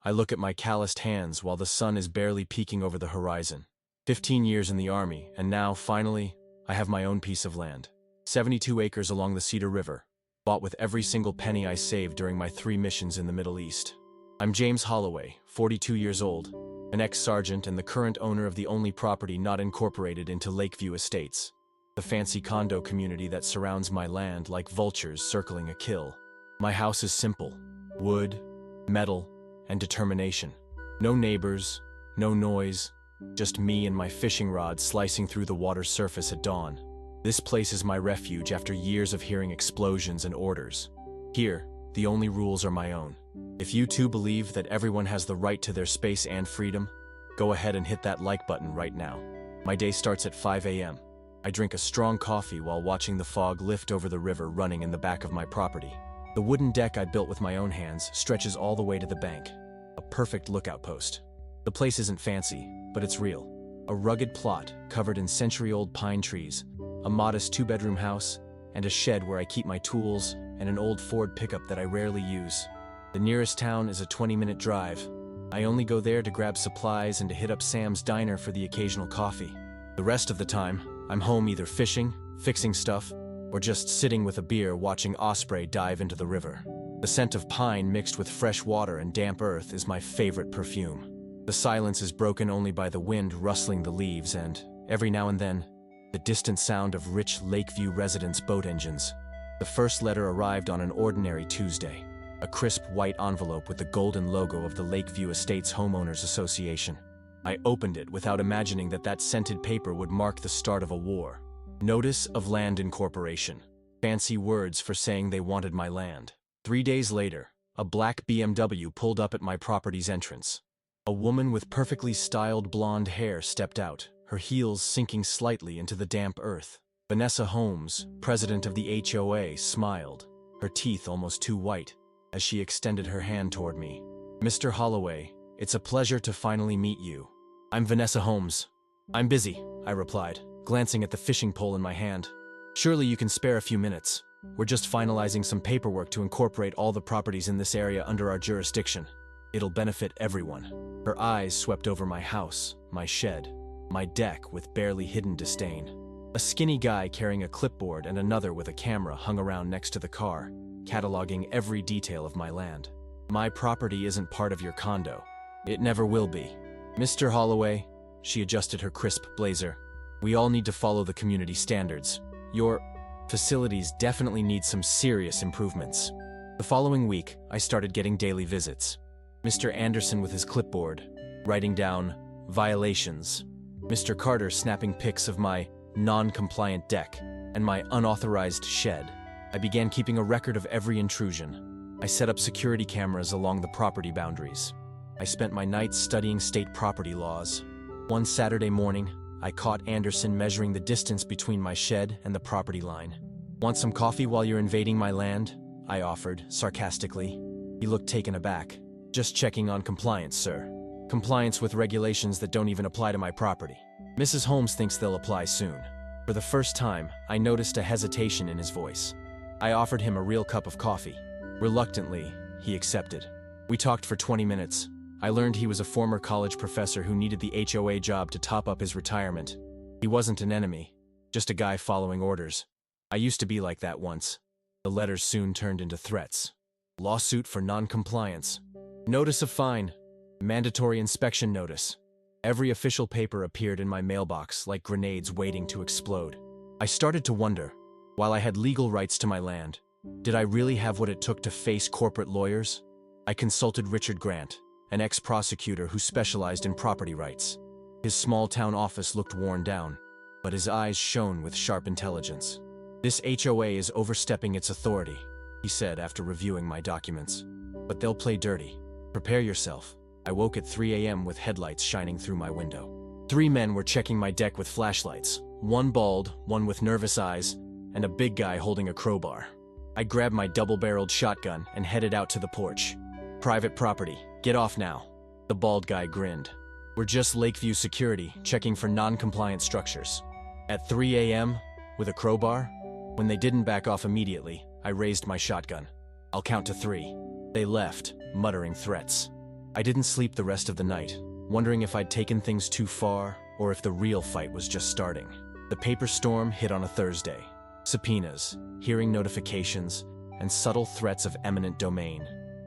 I look at my calloused hands while the sun is barely peeking over the horizon. 15 years in the army, and now, finally, I have my own piece of land. 72 acres along the Cedar River, bought with every single penny I saved during my 3 missions in the Middle East. I'm James Holloway, 42 years old, an ex-sergeant and the current owner of the only property not incorporated into Lakeview Estates, the fancy condo community that surrounds my land like vultures circling a kill. My house is simple: wood, metal, and determination. No neighbors, no noise, just me and my fishing rod slicing through the water's surface at dawn. This place is my refuge after years of hearing explosions and orders. Here, the only rules are my own. If you too believe that everyone has the right to their space and freedom, go ahead and hit that like button right now. My day starts at 5 a.m. I drink a strong coffee while watching the fog lift over the river running in the back of my property. The wooden deck I built with my own hands stretches all the way to the bank, a perfect lookout post. The place isn't fancy, but it's real. A rugged plot covered in century-old pine trees, a modest 2-bedroom house, and a shed where I keep my tools, and an old Ford pickup that I rarely use. The nearest town is a 20-minute drive. I only go there to grab supplies and to hit up Sam's Diner for the occasional coffee. The rest of the time, I'm home either fishing, fixing stuff, or just sitting with a beer watching osprey dive into the river. The scent of pine mixed with fresh water and damp earth is my favorite perfume. The silence is broken only by the wind rustling the leaves and, every now and then, the distant sound of rich Lakeview residents' boat engines. The first letter arrived on an ordinary Tuesday, a crisp white envelope with the golden logo of the Lakeview Estates Homeowners Association. I opened it without imagining that scented paper would mark the start of a war. Notice of land incorporation. Fancy words for saying they wanted my land. 3 days later, a black BMW pulled up at my property's entrance. A woman with perfectly styled blonde hair stepped out, her heels sinking slightly into the damp earth. Vanessa Holmes, president of the HOA, smiled, her teeth almost too white, as she extended her hand toward me. "Mr. Holloway, it's a pleasure to finally meet you. I'm Vanessa Holmes." "I'm busy," I replied, glancing at the fishing pole in my hand. "Surely you can spare a few minutes. We're just finalizing some paperwork to incorporate all the properties in this area under our jurisdiction. It'll benefit everyone." Her eyes swept over my house, my shed, my deck with barely hidden disdain. A skinny guy carrying a clipboard and another with a camera hung around next to the car, cataloging every detail of my land. "My property isn't part of your condo. It never will be. Mr. Holloway," she adjusted her crisp blazer, "we all need to follow the community standards. Your facilities definitely need some serious improvements." The following week, I started getting daily visits. Mr. Anderson with his clipboard, writing down violations. Mr. Carter snapping pics of my non-compliant deck and my unauthorized shed. I began keeping a record of every intrusion. I set up security cameras along the property boundaries. I spent my nights studying state property laws. One Saturday morning, I caught Anderson measuring the distance between my shed and the property line. "Want some coffee while you're invading my land?" I offered, sarcastically. He looked taken aback. "Just checking on compliance, sir. Compliance with regulations that don't even apply to my property. Mrs. Holmes thinks they'll apply soon." For the first time, I noticed a hesitation in his voice. I offered him a real cup of coffee. Reluctantly, he accepted. We talked for 20 minutes. I learned he was a former college professor who needed the HOA job to top up his retirement. He wasn't an enemy, just a guy following orders. I used to be like that once. The letters soon turned into threats. Lawsuit for non-compliance. Notice of fine. Mandatory inspection notice. Every official paper appeared in my mailbox like grenades waiting to explode. I started to wonder, while I had legal rights to my land, did I really have what it took to face corporate lawyers? I consulted Richard Grant, an ex-prosecutor who specialized in property rights. His small-town office looked worn down, but his eyes shone with sharp intelligence. "This HOA is overstepping its authority," he said after reviewing my documents. "But they'll play dirty. Prepare yourself." I woke at 3 a.m. with headlights shining through my window. 3 men were checking my deck with flashlights, one bald, one with nervous eyes, and a big guy holding a crowbar. I grabbed my double-barreled shotgun and headed out to the porch. "Private property. Get off now." The bald guy grinned. "We're just Lakeview Security, checking for non-compliant structures." At 3 a.m., with a crowbar? When they didn't back off immediately, I raised my shotgun. "I'll count to 3. They left, muttering threats. I didn't sleep the rest of the night, wondering if I'd taken things too far or if the real fight was just starting. The paper storm hit on a Thursday. Subpoenas, hearing notifications, and subtle threats of eminent domain.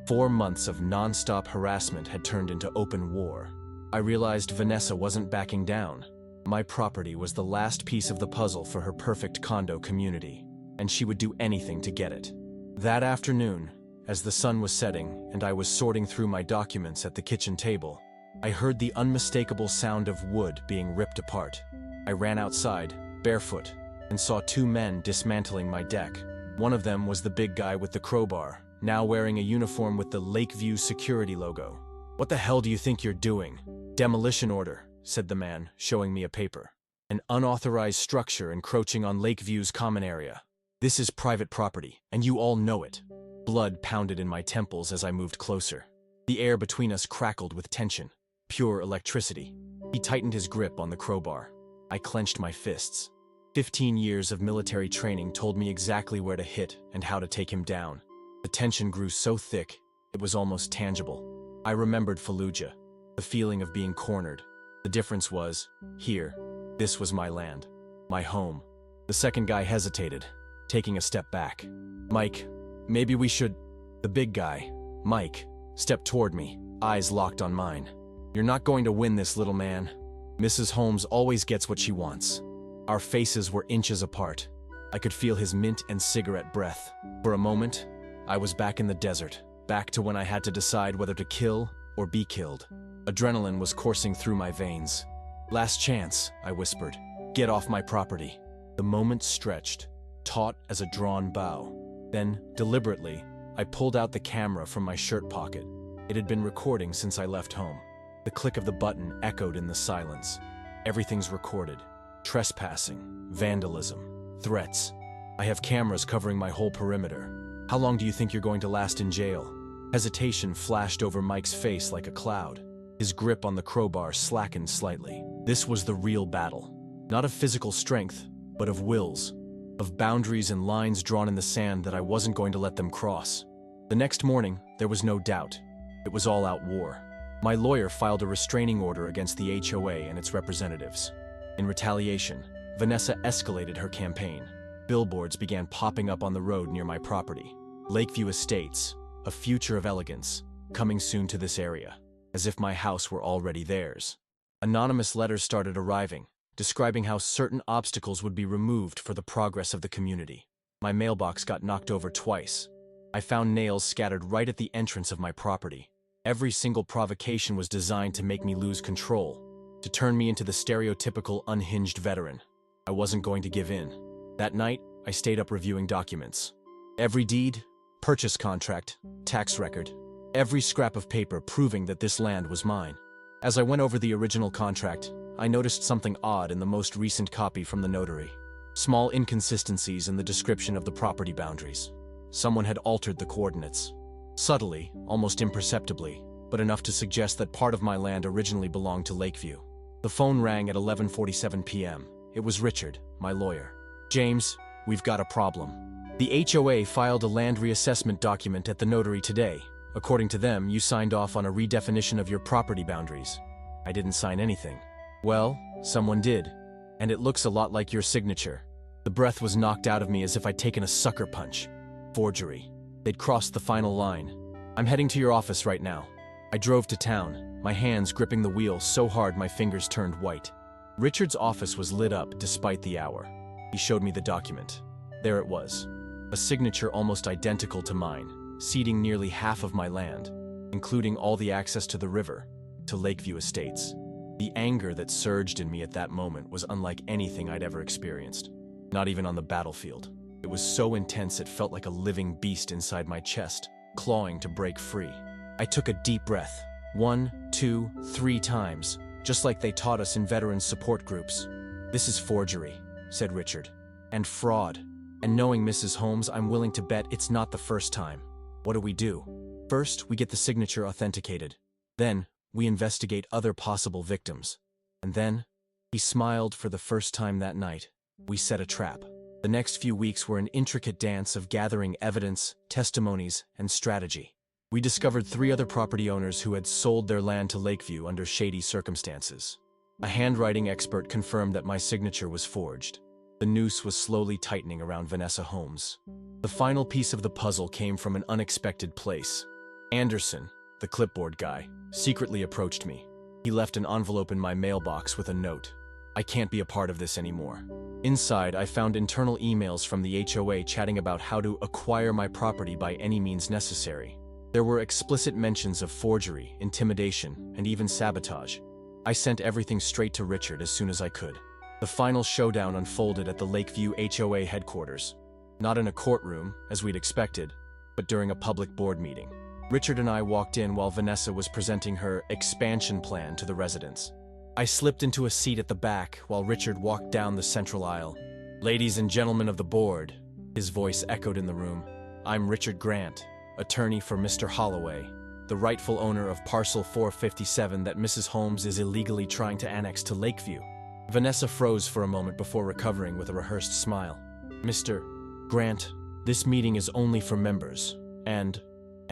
4 months of non-stop harassment had turned into open war. I realized Vanessa wasn't backing down. My property was the last piece of the puzzle for her perfect condo community, and she would do anything to get it. That afternoon, as the sun was setting and I was sorting through my documents at the kitchen table, I heard the unmistakable sound of wood being ripped apart. I ran outside, barefoot, and saw 2 men dismantling my deck. One of them was the big guy with the crowbar, now wearing a uniform with the Lakeview security logo. "What the hell do you think you're doing?" "Demolition order," said the man, showing me a paper. "An unauthorized structure encroaching on Lakeview's common area. This is private property, and you all know it." Blood pounded in my temples as I moved closer. The air between us crackled with tension, pure electricity. He tightened his grip on the crowbar. I clenched my fists. 15 years of military training told me exactly where to hit and how to take him down. The tension grew so thick, it was almost tangible. I remembered Fallujah, the feeling of being cornered. The difference was, here, this was my land, my home. The second guy hesitated, taking a step back. "Mike, maybe we should..." The big guy, Mike, stepped toward me, eyes locked on mine. "You're not going to win this, little man. Mrs. Holmes always gets what she wants." Our faces were inches apart. I could feel his mint and cigarette breath. For a moment, I was back in the desert, back to when I had to decide whether to kill or be killed. Adrenaline was coursing through my veins. "Last chance," I whispered. "Get off my property." The moment stretched, taut as a drawn bow. Then, deliberately, I pulled out the camera from my shirt pocket. It had been recording since I left home. The click of the button echoed in the silence. Everything's recorded. Trespassing, vandalism, threats. I have cameras covering my whole perimeter. How long do you think you're going to last in jail? Hesitation flashed over Mike's face like a cloud. His grip on the crowbar slackened slightly. This was the real battle. Not of physical strength, but of wills. Of boundaries and lines drawn in the sand that I wasn't going to let them cross. The next morning, there was no doubt. It was all-out war. My lawyer filed a restraining order against the HOA and its representatives. In retaliation, Vanessa escalated her campaign. Billboards began popping up on the road near my property. Lakeview Estates, a future of elegance, coming soon to this area, as if my house were already theirs. Anonymous letters started arriving, describing how certain obstacles would be removed for the progress of the community. My mailbox got knocked over twice. I found nails scattered right at the entrance of my property. Every single provocation was designed to make me lose control, to turn me into the stereotypical unhinged veteran. I wasn't going to give in. That night, I stayed up reviewing documents. Every deed, purchase contract, tax record, every scrap of paper proving that this land was mine. As I went over the original contract, I noticed something odd in the most recent copy from the notary. Small inconsistencies in the description of the property boundaries. Someone had altered the coordinates. Subtly, almost imperceptibly, but enough to suggest that part of my land originally belonged to Lakeview. The phone rang at 11:47 p.m. It was Richard, my lawyer. "James, we've got a problem. The HOA filed a land reassessment document at the notary today. According to them, you signed off on a redefinition of your property boundaries." "I didn't sign anything." "Well, someone did, and it looks a lot like your signature." The breath was knocked out of me as if I'd taken a sucker punch. Forgery. They'd crossed the final line. "I'm heading to your office right now." I drove to town, my hands gripping the wheel so hard my fingers turned white. Richard's office was lit up despite the hour. He showed me the document. There it was. A signature almost identical to mine, ceding nearly half of my land, including all the access to the river, to Lakeview Estates. The anger that surged in me at that moment was unlike anything I'd ever experienced. Not even on the battlefield. It was so intense it felt like a living beast inside my chest, clawing to break free. I took a deep breath, 1, 2, 3 times, just like they taught us in veterans support groups. "This is forgery," said Richard, "and fraud. And knowing Mrs. Holmes, I'm willing to bet it's not the first time. What do we do? First, we get the signature authenticated. Then, we investigate other possible victims. And then," he smiled for the first time that night, "we set a trap." The next few weeks were an intricate dance of gathering evidence, testimonies, and strategy. We discovered 3 other property owners who had sold their land to Lakeview under shady circumstances. A handwriting expert confirmed that my signature was forged. The noose was slowly tightening around Vanessa Holmes. The final piece of the puzzle came from an unexpected place. Anderson, the clipboard guy, secretly approached me. He left an envelope in my mailbox with a note. I can't be a part of this anymore. Inside, I found internal emails from the HOA chatting about how to acquire my property by any means necessary. There were explicit mentions of forgery, intimidation, and even sabotage. I sent everything straight to Richard as soon as I could. The final showdown unfolded at the Lakeview HOA headquarters. Not in a courtroom, as we'd expected, but during a public board meeting. Richard and I walked in while Vanessa was presenting her expansion plan to the residents. I slipped into a seat at the back while Richard walked down the central aisle. "Ladies and gentlemen of the board," his voice echoed in the room, "I'm Richard Grant, attorney for Mr. Holloway, the rightful owner of parcel 457 that Mrs. Holmes is illegally trying to annex to Lakeview." Vanessa froze for a moment before recovering with a rehearsed smile. "Mr. Grant, this meeting is only for members, and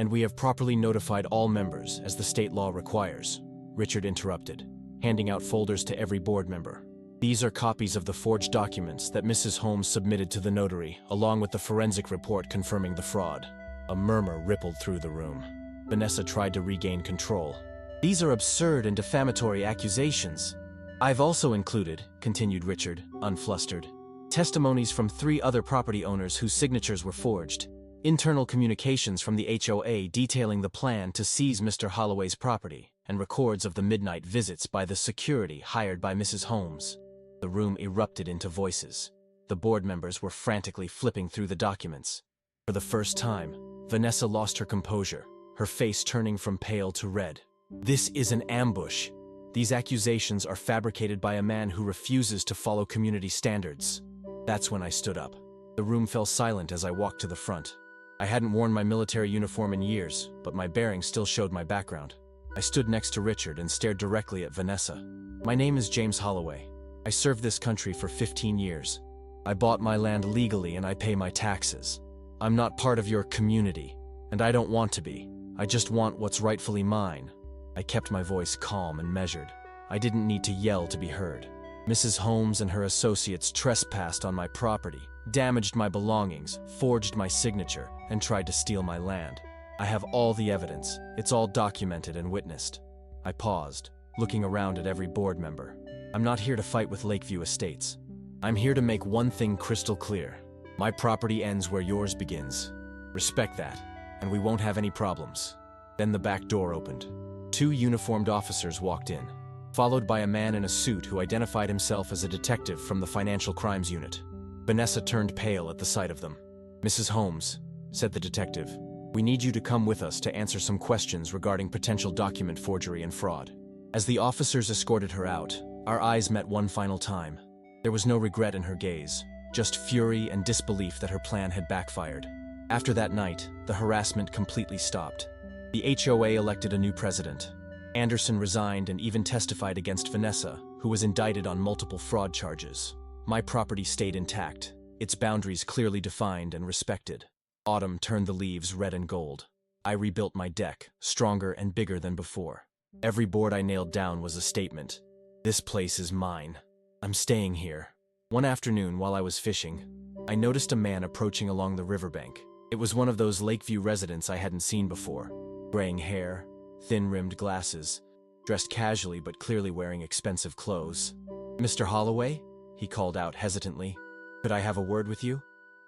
we have properly notified all members as the state law requires," Richard interrupted, handing out folders to every board member. "These are copies of the forged documents that Mrs. Holmes submitted to the notary, along with the forensic report confirming the fraud." A murmur rippled through the room. Vanessa tried to regain control. "These are absurd and defamatory accusations. I've also included," continued Richard, unflustered, "testimonies from 3 other property owners whose signatures were forged, internal communications from the HOA detailing the plan to seize Mr. Holloway's property, and records of the midnight visits by the security hired by Mrs. Holmes." The room erupted into voices. The board members were frantically flipping through the documents. For the first time, Vanessa lost her composure, her face turning from pale to red. "This is an ambush. These accusations are fabricated by a man who refuses to follow community standards." That's when I stood up. The room fell silent as I walked to the front. I hadn't worn my military uniform in years, but my bearings still showed my background. I stood next to Richard and stared directly at Vanessa. "My name is James Holloway. I served this country for 15 years. I bought my land legally and I pay my taxes. I'm not part of your community, and I don't want to be. I just want what's rightfully mine." I kept my voice calm and measured. I didn't need to yell to be heard. Mrs. Holmes and her associates trespassed on my property, damaged my belongings, forged my signature, and tried to steal my land. I have all the evidence. It's all documented and witnessed. I paused, looking around at every board member. I'm not here to fight with Lakeview Estates. I'm here to make one thing crystal clear. My property ends where yours begins. Respect that, and we won't have any problems. Then the back door opened. 2 uniformed officers walked in, followed by a man in a suit who identified himself as a detective from the Financial Crimes Unit. Vanessa turned pale at the sight of them. "Mrs. Holmes," said the detective, "we need you to come with us to answer some questions regarding potential document forgery and fraud." As the officers escorted her out, our eyes met one final time. There was no regret in her gaze, just fury and disbelief that her plan had backfired. After that night, the harassment completely stopped. The HOA elected a new president. Anderson resigned and even testified against Vanessa, who was indicted on multiple fraud charges. My property stayed intact, its boundaries clearly defined and respected. Autumn turned the leaves red and gold. I rebuilt my deck, stronger and bigger than before. Every board I nailed down was a statement. This place is mine. I'm staying here. One afternoon while I was fishing, I noticed a man approaching along the riverbank. It was one of those Lakeview residents I hadn't seen before. Graying hair, thin-rimmed glasses, dressed casually but clearly wearing expensive clothes. "Mr. Holloway?" he called out hesitantly. "Could I have a word with you?"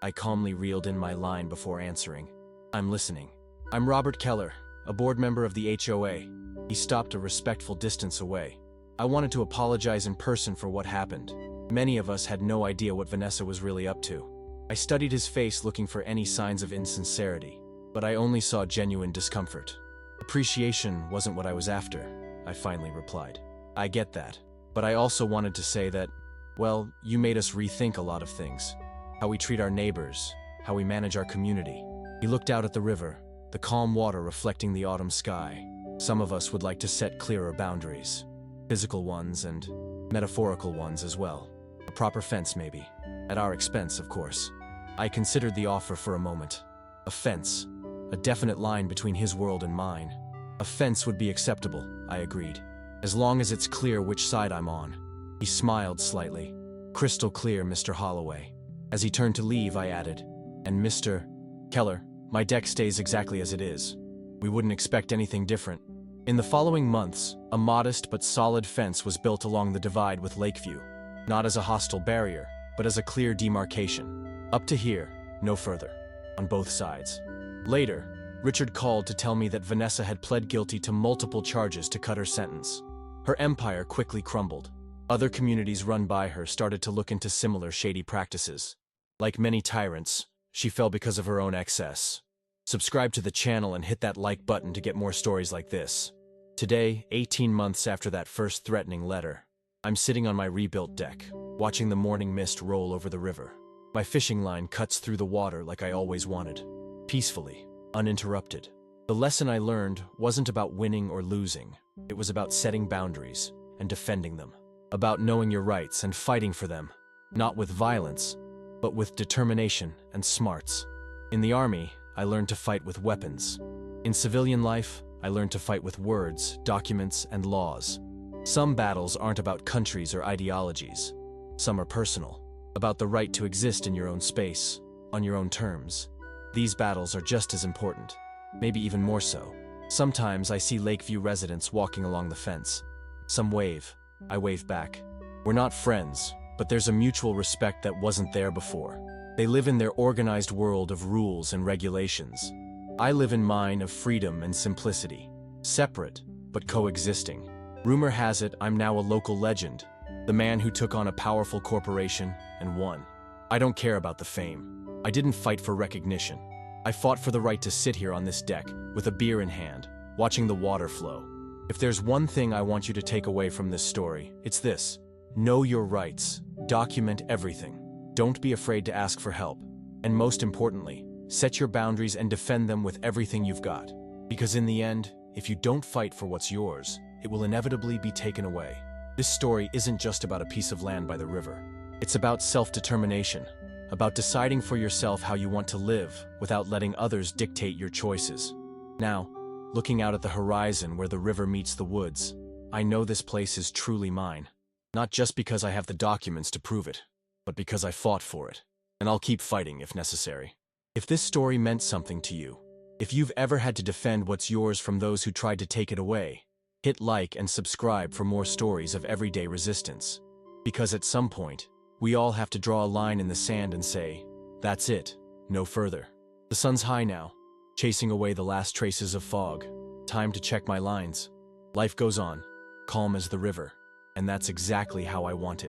I calmly reeled in my line before answering. "I'm listening." "I'm Robert Keller, a board member of the HOA." He stopped a respectful distance away. "I wanted to apologize in person for what happened. Many of us had no idea what Vanessa was really up to." I studied his face looking for any signs of insincerity, but I only saw genuine discomfort. "Appreciation wasn't what I was after," I finally replied. "I get that, but I also wanted to say that, well, you made us rethink a lot of things. How we treat our neighbors, how we manage our community." He looked out at the river, the calm water reflecting the autumn sky. "Some of us would like to set clearer boundaries. Physical ones and metaphorical ones as well. A proper fence, maybe. At our expense, of course." I considered the offer for a moment. A fence. a definite line between his world and mine. A fence would be acceptable, I agreed, as long as it's clear which side I'm on. He smiled slightly. Crystal clear, Mr. Holloway. As he turned to leave, I added, and Mr. Keller, my deck stays exactly as it is. We wouldn't expect anything different. In the following months, a modest but solid fence was built along the divide with Lakeview, not as a hostile barrier, but as a clear demarcation. Up to here, no further, on both sides. Later, Richard called to tell me that Vanessa had pled guilty to multiple charges to cut her sentence. Her empire quickly crumbled. Other communities run by her started to look into similar shady practices. Like many tyrants, she fell because of her own excess. Subscribe to the channel and hit that like button to get more stories like this. Today, 18 months after that first threatening letter, I'm sitting on my rebuilt deck, watching the morning mist roll over the river. My fishing line cuts through the water like I always wanted, peacefully, uninterrupted. The lesson I learned wasn't about winning or losing. It was about setting boundaries and defending them. About knowing your rights and fighting for them, not with violence, but with determination and smarts. In the army, I learned to fight with weapons. In civilian life, I learned to fight with words, documents, and laws. Some battles aren't about countries or ideologies. Some are personal, about the right to exist in your own space, on your own terms. These battles are just as important, maybe even more so. Sometimes I see Lakeview residents walking along the fence. Some wave. I wave back. We're not friends, but there's a mutual respect that wasn't there before. They live in their organized world of rules and regulations. I live in mine of freedom and simplicity, separate but coexisting. Rumor has it I'm now a local legend, the man who took on a powerful corporation and won. I don't care about the fame. I didn't fight for recognition. I fought for the right to sit here on this deck with a beer in hand, watching the water flow. If there's one thing I want you to take away from this story, it's this. Know your rights. Document everything. Don't be afraid to ask for help. And most importantly, set your boundaries and defend them with everything you've got. Because in the end, if you don't fight for what's yours, it will inevitably be taken away. This story isn't just about a piece of land by the river. It's about self-determination, about deciding for yourself how you want to live without letting others dictate your choices. Now, looking out at the horizon where the river meets the woods, I know this place is truly mine. Not just because I have the documents to prove it, but because I fought for it. And I'll keep fighting if necessary. If this story meant something to you, if you've ever had to defend what's yours from those who tried to take it away, hit like and subscribe for more stories of everyday resistance. Because at some point, we all have to draw a line in the sand and say, that's it, no further. The sun's high now, chasing away the last traces of fog. Time to check my lines. Life goes on, calm as the river, and that's exactly how I want it.